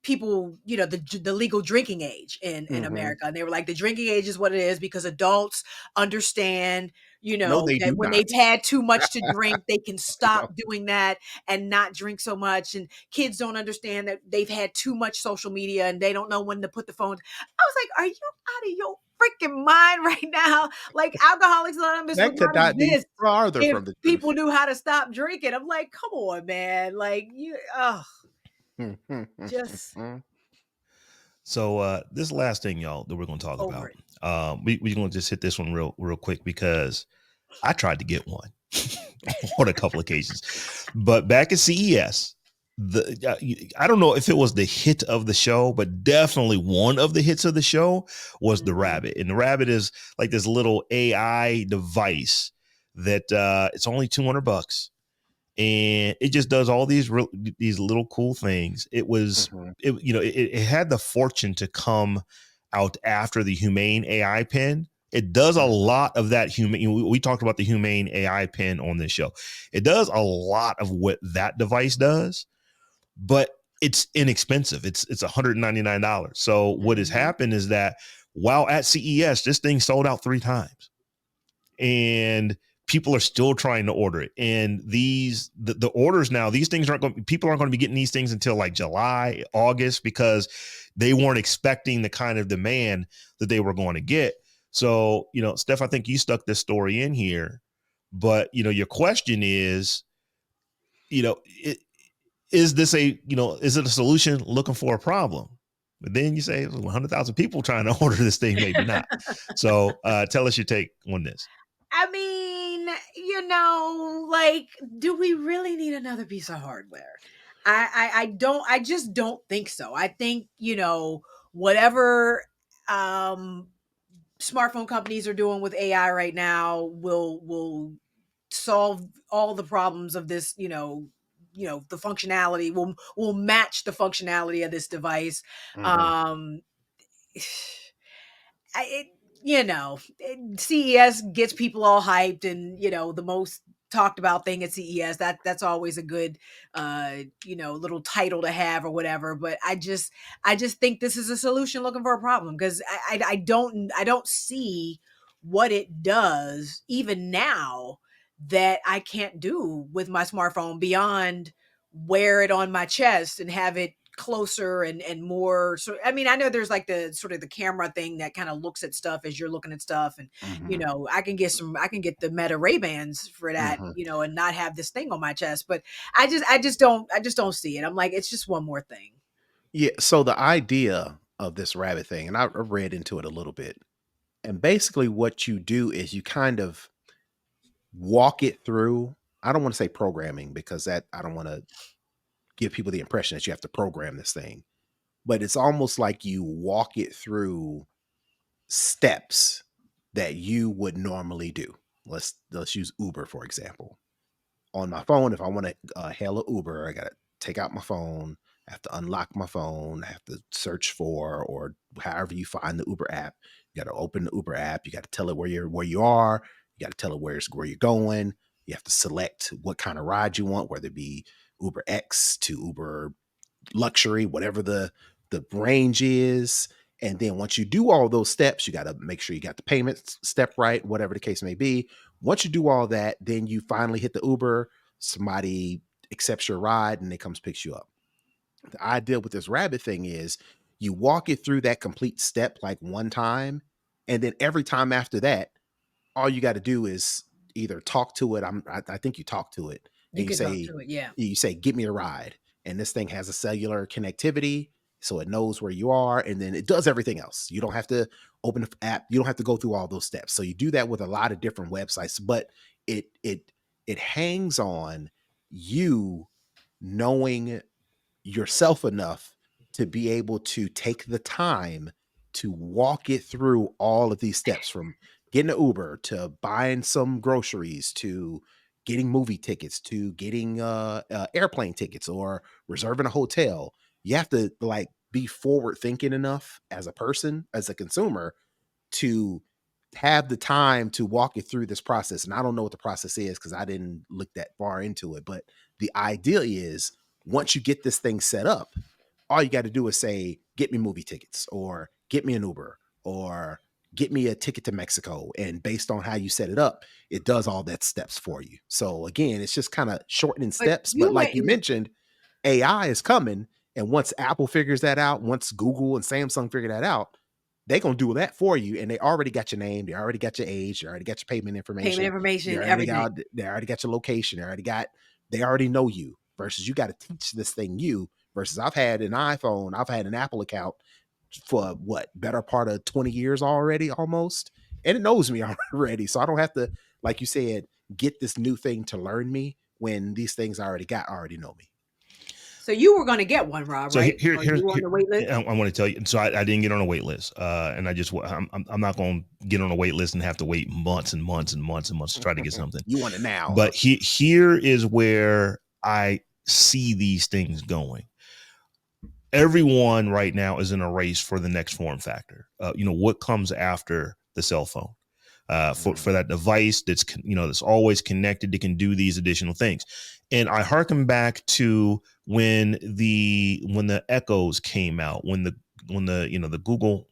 people, the legal drinking age in America. And they were like, the drinking age is what it is because adults understand, that when they've had too much to drink, they can stop doing that and not drink so much. And kids don't understand that they've had too much social media and they don't know when to put the phone. I was like, are you out of your freaking mind right now? Like, Alcoholics Anonymous that could not be farther from the people knew how to stop drinking. I'm like, come on, man. Like, just so this last thing, y'all, that we're going to talk about, we're going to just hit this one real quick, because I tried to get one on a couple occasions, but back at CES, I don't know if it was the hit of the show, but definitely one of the hits of the show was the Rabbit. And the Rabbit is like this little AI device that it's only $200. And it just does all these little cool things. It was, it had the fortune to come out after the Humane AI pen. It does a lot of that we talked about the Humane AI pen on this show. It does a lot of what that device does, but it's inexpensive. It's $199. So what has happened is that while at CES, this thing sold out 3 times. And people are still trying to order it. And the orders now, these things people aren't going to be getting these things until like July, August, because they weren't expecting the kind of demand that they were going to get. So, Steph, I think you stuck this story in here, but, your question is, is this is it a solution looking for a problem? But then you say 100,000 people trying to order this thing, maybe not. So tell us your take on this. I mean, like, do we really need another piece of hardware? I just don't think so. I think, whatever smartphone companies are doing with AI right now will solve all the problems of this, the functionality will match the functionality of this device. Mhm. Um it, CES gets people all hyped, and the most talked about thing at CES, that's always a good little title to have or whatever. But I just think this is a solution looking for a problem, because I don't see what it does even now that I can't do with my smartphone beyond wear it on my chest and have it closer and more. So I mean, I know there's like the sort of the camera thing that kind of looks at stuff as you're looking at stuff, and Mhm. I can get the Meta Ray-Bans for that, Mhm. and not have this thing on my chest. But I just don't see it. I'm like, it's just one more thing. Yeah. So the idea of this rabbit thing, and I read into it a little bit, and basically what you do is you kind of walk it through. I don't want to say programming because that I don't want to give people the impression that you have to program this thing, but it's almost like you walk it through steps that you would normally do. Let's use Uber for example. On my phone, if I want to hail a Uber, I got to take out my phone. I have to unlock my phone. I have to search for, or however you find the Uber app. You got to open the Uber app. You got to tell it where you are. You got to tell it where you're going. You have to select what kind of ride you want, whether it be Uber X to Uber luxury, whatever the range is. And then once you do all those steps, you got to make sure you got the payment step right, whatever the case may be. Once you do all that, then you finally hit the Uber, somebody accepts your ride and it comes picks you up. The idea with this rabbit thing is you walk it through that complete step like one time, and then every time after that, all you got to do is either talk to it. I think you talk to it and You can talk to it, yeah. you say, "Give me a ride," and this thing has a cellular connectivity, so it knows where you are, and then it does everything else. You don't have to open the app. You don't have to go through all those steps. So you do that with a lot of different websites, but it it it hangs on you knowing yourself enough to be able to take the time to walk it through all of these steps, from getting an Uber to buying some groceries to getting movie tickets to getting airplane tickets or reserving a hotel. You have to like be forward thinking enough as a person, as a consumer, to have the time to walk you through this process. And I don't know what the process is because I didn't look that far into it. But the idea is once you get this thing set up, all you got to do is say, get me movie tickets or get me an Uber or get me a ticket to Mexico. And based on how you set it up, it does all that steps for you. So again, it's just kind of shortening But steps. But you like went you and mentioned, AI is coming. And once Apple figures that out, once Google and Samsung figure that out, they gonna do that for you, and they already got your name, they already got your age, they already got your payment payment information, information, everything. they already got your location, they already know you. Versus you got to teach this thing you. Versus I've had an iPhone, I've had an Apple account for what better part of 20 years already, almost, and it knows me already. So I don't have to, like you said, get this new thing to learn me when these things I already know me. So you were going to get one, Rob, So right? Or here's you on the wait list? I want to tell you. So I didn't get on a wait list, and I'm not going to get on a wait list and have to wait months and months and months and months to try to get something. You want it now. But here is where I see these things going. Everyone right now is in a race for the next form factor. What comes after the cell phone, for that device that's always connected, that can do these additional things. And I hearken back to when the Echoes came out, when the the Google,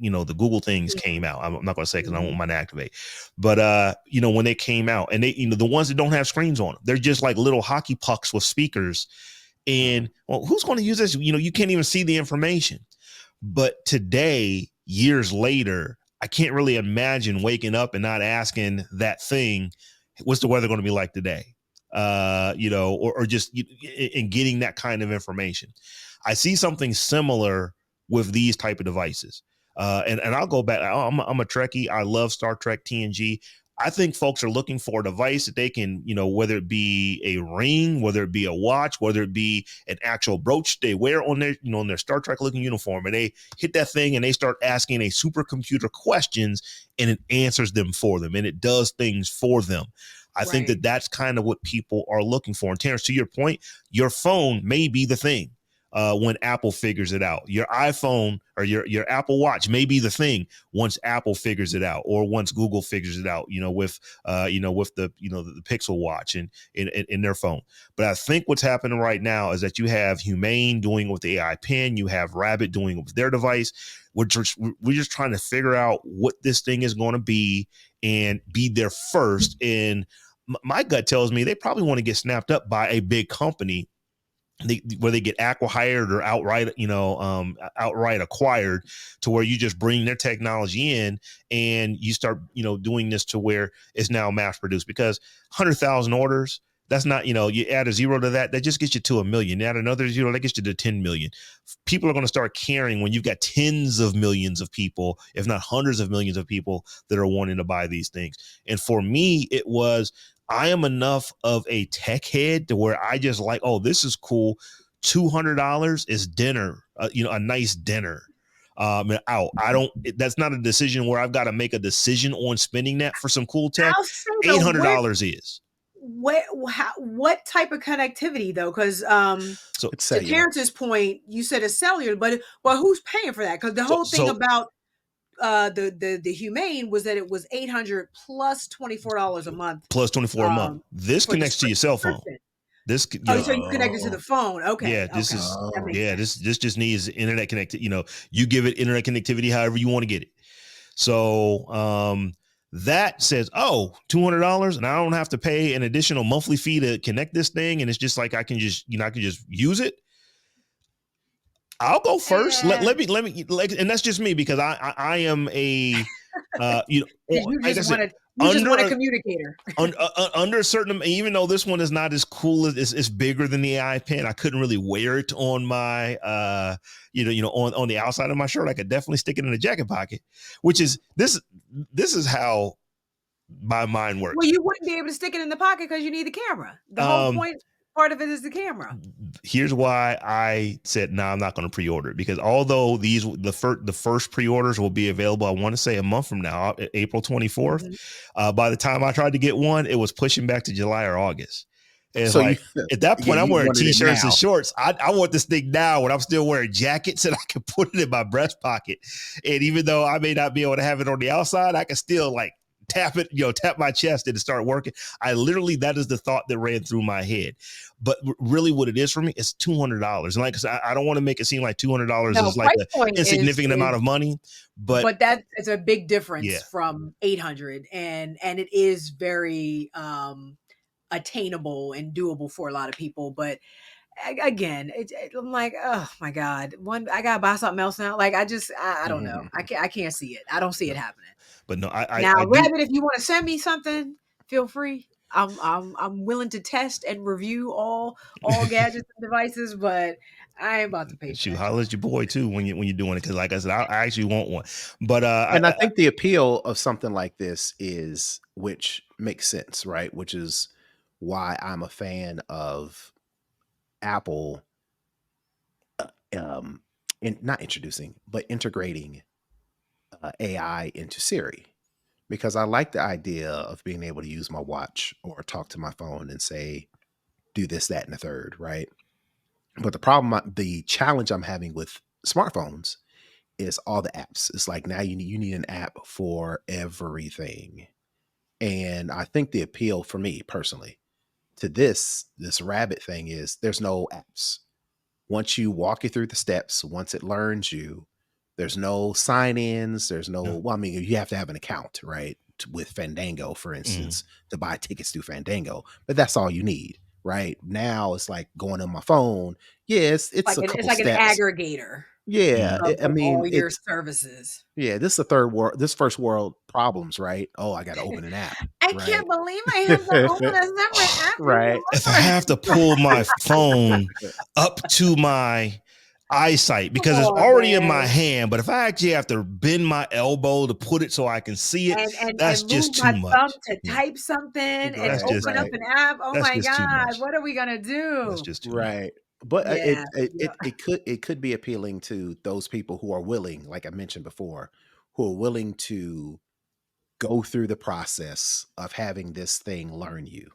the Google things came out. I'm not going to say because I don't want mine to activate, but when they came out, and they, the ones that don't have screens on them, they're just like little hockey pucks with speakers. And well, who's going to use this? You can't even see the information. But today, years later, I can't really imagine waking up and not asking that thing, what's the weather going to be like today? Or just in getting that kind of information. I see something similar with these type of devices. And I'll go back. I'm a Trekkie. I love Star Trek TNG. I think folks are looking for a device that they can, whether it be a ring, whether it be a watch, whether it be an actual brooch they wear on their, on their Star Trek looking uniform, and they hit that thing and they start asking a supercomputer questions, and it answers them for them, and it does things for them. I think that that's kind of what people are looking for. And Terrance, to your point, your phone may be the thing. When Apple figures it out, your iPhone or your Apple Watch may be the thing once Apple figures it out, or once Google figures it out, with the Pixel Watch and in their phone. But I think what's happening right now is that you have Humane doing with the AI pen, you have Rabbit doing with their device. We're just trying to figure out what this thing is going to be and be there first. And my gut tells me they probably want to get snapped up by a big company, where they get acqui-hired or outright acquired, to where you just bring their technology in and you start, doing this to where it's now mass produced. Because 100,000 orders, that's not, you add a zero to that just gets you to 1 million. You add another zero, that gets you to 10 million. People are going to start caring when you've got tens of millions of people, if not hundreds of millions of people, that are wanting to buy these things. And for me, it was, I am enough of a tech head to where I just like, oh, this is cool. $200 is dinner, a nice dinner out. That's not a decision where I've got to make a decision on spending that for some cool tech. $800 is. What type of connectivity though? Because So to Terrance's point, you said it's cellular, but who's paying for that? Because the whole thing about the Humane was that it was $800 plus $24 a month. Plus $24 a month. This connects to your cell phone. This, so you connect it to the phone. Okay. Yeah, this this just needs internet connectivity. You give it internet connectivity however you want to get it. So that says, oh, $200, and I don't have to pay an additional monthly fee to connect this thing, and it's just like I can just use it. I'll go first. Let me and that's just me, because I am a you just want a communicator. Under a certain, even though this one is not as cool as it's bigger than the AI pen, I couldn't really wear it on my on the outside of my shirt. I could definitely stick it in the jacket pocket, which is this is how my mind works. Well, you wouldn't be able to stick it in the pocket because you need the camera. The whole point. Part of it is the camera. Here's why I said, I'm not going to pre-order it, because although the first pre-orders will be available, I want to say a month from now, April 24th. By the time I tried to get one, it was pushing back to July or August. And so at that point, I'm wearing t-shirts and shorts. I want this thing now when I'm still wearing jackets, and I can put it in my breast pocket. And even though I may not be able to have it on the outside, I can still tap it, tap my chest and start working. That is the thought that ran through my head. But really what it is for me is $200. And like I said, I don't want to make it seem like $200 is like an insignificant amount of money. But that is a big difference from $800. And it is very attainable and doable for a lot of people. But again, I'm like, oh my God, I gotta buy something else now. Like I don't know. I can't see it. I don't see it happening. But no, Rabbit, if you want to send me something, feel free. I'm willing to test and review all gadgets and devices, but I ain't about to pay. Shoot, holler at your boy too when you're doing it, because like I said, I actually want one. But I think the appeal of something like this is, which makes sense, right? Which is why I'm a fan of Apple, not introducing, but integrating AI into Siri, because I like the idea of being able to use my watch or talk to my phone and say, do this, that, and the third, right? But the challenge I'm having with smartphones is all the apps. It's like now you need an app for everything. And I think the appeal for me personally to this Rabbit thing is there's no apps. Once you walk it through the steps, once it learns you, There's no sign-ins. There's no, No. well, I mean, you have to have an account, right? With Fandango, for Mm. instance, to buy tickets through Fandango. But that's all you need, right? Now it's like going on my phone. Yeah, it's a It's couple like an steps. aggregator Yeah, Mm. I of mean, all your it's services. yeah. This is the third world. This first world problems, right? Oh, I got to open an app, I right? can't believe I have to open a separate app Right. If I anymore. have to pull my phone up to my eyesight Come because it's on, already in my man. hand, but if I actually have to bend my elbow to put it so I can see it, that's And move just my too thumb much. to Yeah, type something and that's Right, just open up right, an app. Oh that's my just too God, much. what are we gonna That's do? just too much. right. But Yeah, yeah. it could be appealing to those people who are willing, like I mentioned before, who are willing to go through the process of having this thing learn you.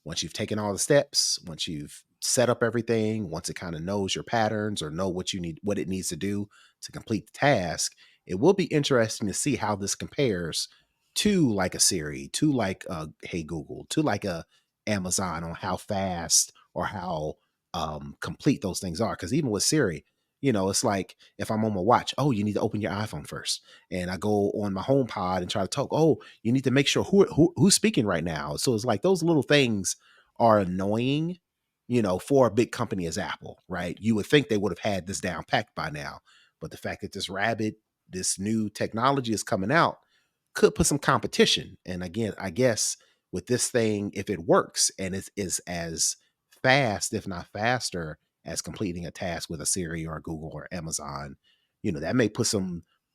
Once you've taken all the steps, once you've set up everything, once it kind of knows your patterns or know what you need, what it needs to do to complete the task, it will be interesting to see how this compares to like a Siri, to like a Hey Google, to like a Amazon on how fast or how complete those things are. Because even with Siri, it's like if I'm on my watch, oh, you need to open your iPhone first, and I go on my home pod and try to talk. Oh, you need to make sure who's speaking right now. So it's like those little things are annoying, for a big company as Apple, right? You would think they would have had this down packed by now, but the fact that this new technology is coming out could put some competition. And again, I guess with this thing, if it works and it is as fast, if not faster, as completing a task with a Siri or a Google or Amazon, that may put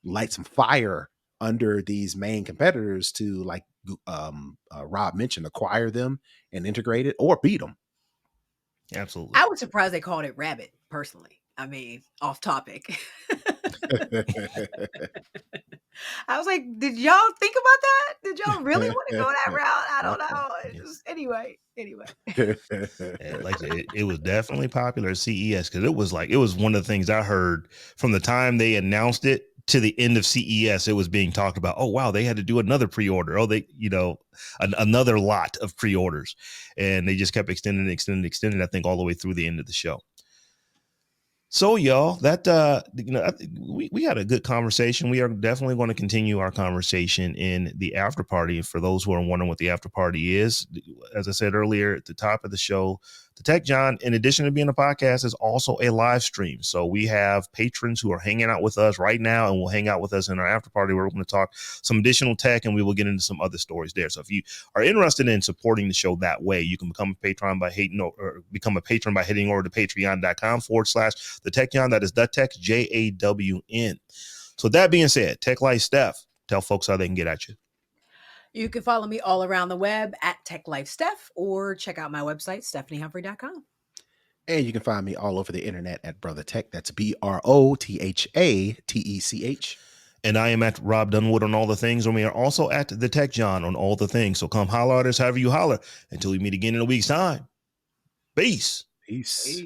light some fire under these main competitors to, like Rob mentioned, acquire them and integrate it or beat them. Absolutely. I was surprised they called it rabbit, personally. I mean, off topic. I was like, did y'all think about that? Did y'all really want to go that route? I don't know. Yeah. Anyway. Like I said, it was definitely popular at CES because it was one of the things I heard from the time they announced it to the end of CES. It was being talked about. Oh wow, they had to do another pre-order. Oh, they another lot of pre-orders, and they just kept extending, I think all the way through the end of the show. So y'all, that we had a good conversation. We are definitely going to continue our conversation in the after party. For those who are wondering what the after party is, as I said earlier at the top of the show, the Tech Jawn, in addition to being a podcast, is also a live stream. So we have patrons who are hanging out with us right now and will hang out with us in our after party. We're going to talk some additional tech and we will get into some other stories there. So if you are interested in supporting the show that way, you can become a patron by heading over to patreon.com/the Tech Jawn. That is the Tech JAWN. So that being said, Tech Life Steph, tell folks how they can get at you. You can follow me all around the web at Tech Life Steph, or check out my website, stephaniehumphrey.com. And you can find me all over the internet at Brother Tech. That's BROTHATECH. And I am at Robb Dunewood on all the things. And we are also at the Tech Jawn on all the things. So come holler at us however you holler. Until we meet again in a week's time. Peace. Peace.